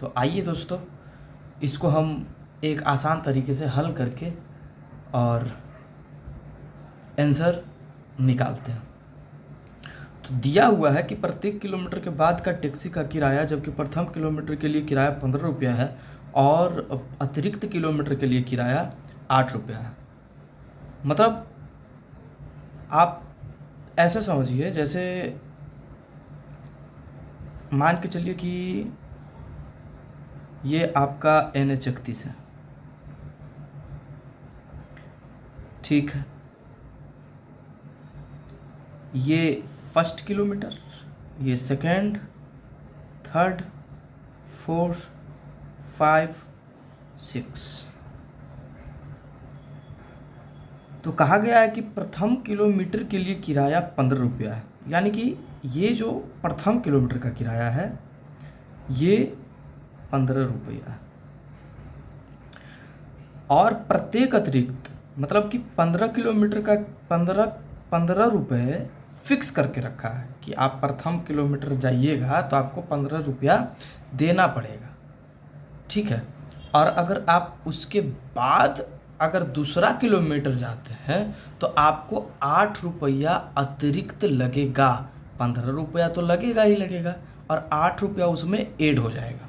तो आइए दोस्तों, इसको हम एक आसान तरीके से हल करके और आंसर निकालते हैं। तो दिया हुआ है कि प्रत्येक किलोमीटर के बाद का टैक्सी का किराया, जबकि प्रथम किलोमीटर के लिए किराया 15 रुपया है और अतिरिक्त किलोमीटर के लिए किराया 8 रुपया है। मतलब आप ऐसे समझिए, जैसे मान के चलिए कि ये आपका NH31 है, ठीक है। ये फर्स्ट किलोमीटर, ये सेकंड, थर्ड, फोर्थ, 5, 6। तो कहा गया है कि प्रथम किलोमीटर के लिए किराया 15 रुपया है, यानी कि ये जो प्रथम किलोमीटर का किराया है ये 15 रुपया है। और प्रत्येक अतिरिक्त, मतलब कि 15 किलोमीटर का 15 रुपये फिक्स करके रखा है कि आप प्रथम किलोमीटर जाइएगा तो आपको 15 रुपया देना पड़ेगा, ठीक है। और अगर आप उसके बाद अगर दूसरा किलोमीटर जाते हैं तो आपको 8 रुपया अतिरिक्त लगेगा। 15 रुपया तो लगेगा ही लगेगा और 8 रुपया उसमें ऐड हो जाएगा।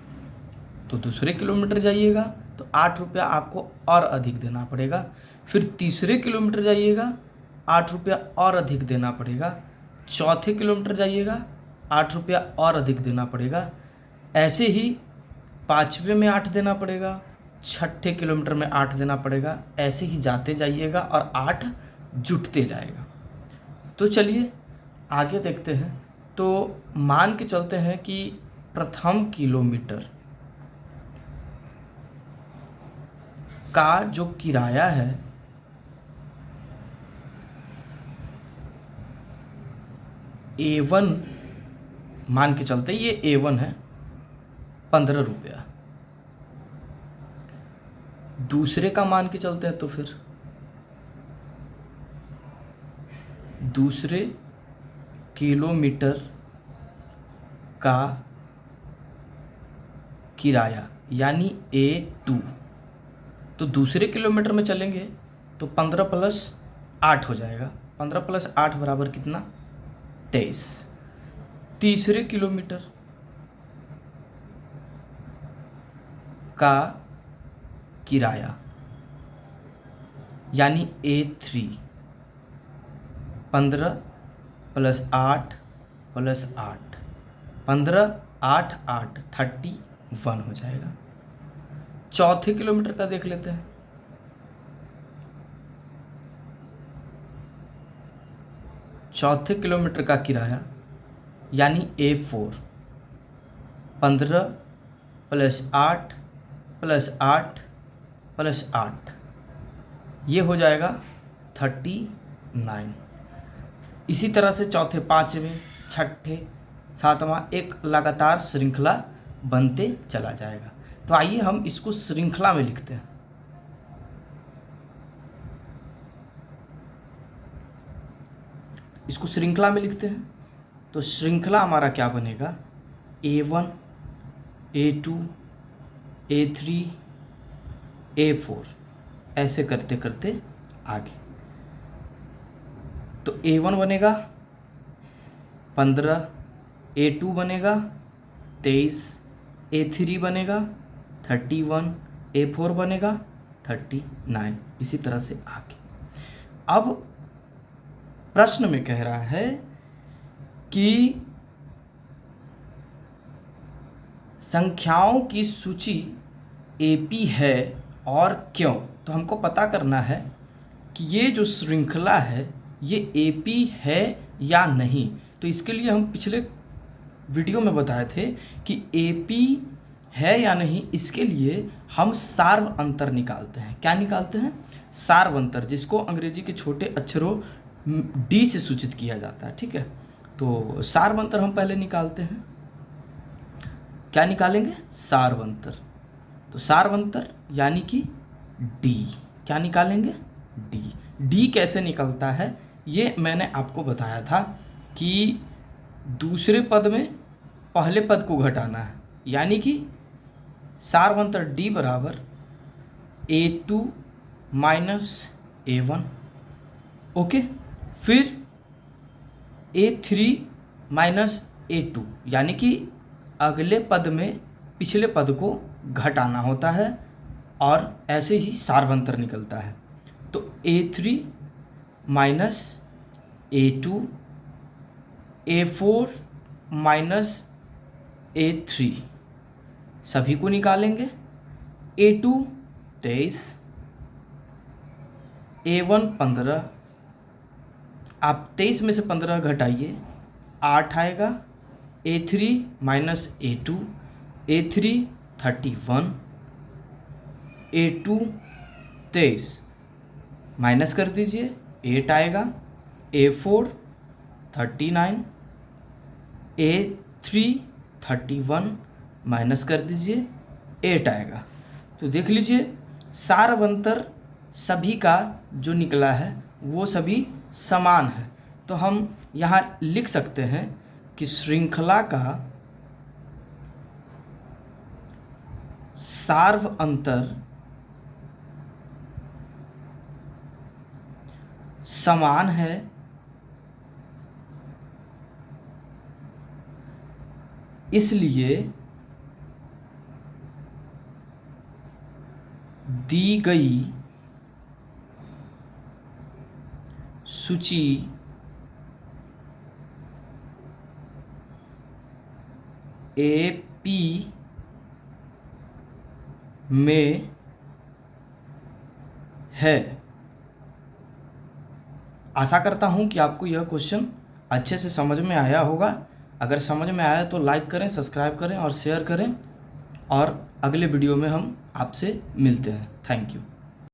तो दूसरे किलोमीटर जाइएगा तो 8 रुपया आपको और अधिक देना पड़ेगा। फिर तीसरे किलोमीटर जाइएगा 8 रुपया और अधिक देना पड़ेगा। चौथे किलोमीटर जाइएगा 8 रुपया और अधिक देना पड़ेगा। ऐसे ही पाँचवें में 8 देना पड़ेगा, छठे किलोमीटर में 8 देना पड़ेगा। ऐसे ही जाते जाइएगा और 8 जुटते जाएगा। तो चलिए आगे देखते हैं। तो मान के चलते हैं कि प्रथम किलोमीटर का जो किराया है A1, मान के चलते ये A1 है 15 रुपया। दूसरे का मान के चलते हैं तो फिर दूसरे किलोमीटर का किराया यानी A2, तो दूसरे किलोमीटर में चलेंगे तो 15 + 8 हो जाएगा। 15 + 8 बराबर कितना? 23। तीसरे किलोमीटर का किराया यानी A3, 15 + 8 + 8, 15, 8, 8, 31 हो जाएगा। चौथे किलोमीटर का देख लेते हैं। चौथे किलोमीटर का किराया यानी A4, 15 + 8 + 8 + 8, ये हो जाएगा 39। इसी तरह से चौथे, पाँचवें, छठे, सातवां एक लगातार श्रृंखला बनते चला जाएगा। तो आइए हम इसको श्रृंखला में लिखते हैं। इसको श्रृंखला में लिखते हैं तो श्रृंखला हमारा क्या बनेगा? A1, A2, A3, A4, ऐसे करते करते आगे। तो A1 बनेगा 15, A2 बनेगा 23, A3 बनेगा 31, A4 बनेगा 39, इसी तरह से आगे। अब प्रश्न में कह रहा है कि संख्याओं की सूची AP है और क्यों। तो हमको पता करना है कि ये जो श्रृंखला है ये AP है या नहीं। तो इसके लिए हम पिछले वीडियो में बताए थे कि AP है या नहीं, इसके लिए हम सार्व अंतर निकालते हैं। क्या निकालते हैं? सार्व अंतर, जिसको अंग्रेजी के छोटे अक्षरों D से सूचित किया जाता है, ठीक है। तो सार्व अंतर हम पहले निकालते हैं। क्या निकालेंगे? सार्व अंतर। तो सार्व अंतर यानी कि D। क्या निकालेंगे? D। D कैसे निकलता है ये मैंने आपको बताया था कि दूसरे पद में पहले पद को घटाना है, यानी कि सारवंतर D बराबर A2 माइनस A1। ओके, फिर A3 माइनस A2, यानी कि अगले पद में पिछले पद को घटाना होता है और ऐसे ही सारवंतर निकलता है। तो A3 minus A2, A4 minus A3 सभी को निकालेंगे। A2 23, A1 15, आप 23 में से 15 घटाइए 8 आएगा। A3 minus A2, A3 31, A2 23 minus कर दीजिए 8 आएगा। A4 39, A3 31 माइनस कर दीजिए 8 आएगा। तो देख लीजिए सारवंतर सभी का जो निकला है वो सभी समान है। तो हम यहाँ लिख सकते हैं कि श्रृंखला का सार्वअंतर समान है, इसलिए दी गई सूची AP में है। आशा करता हूँ कि आपको यह क्वेश्चन अच्छे से समझ में आया होगा। अगर समझ में आया तो लाइक करें, सब्सक्राइब करें और शेयर करें, और अगले वीडियो में हम आपसे मिलते हैं। Thank you.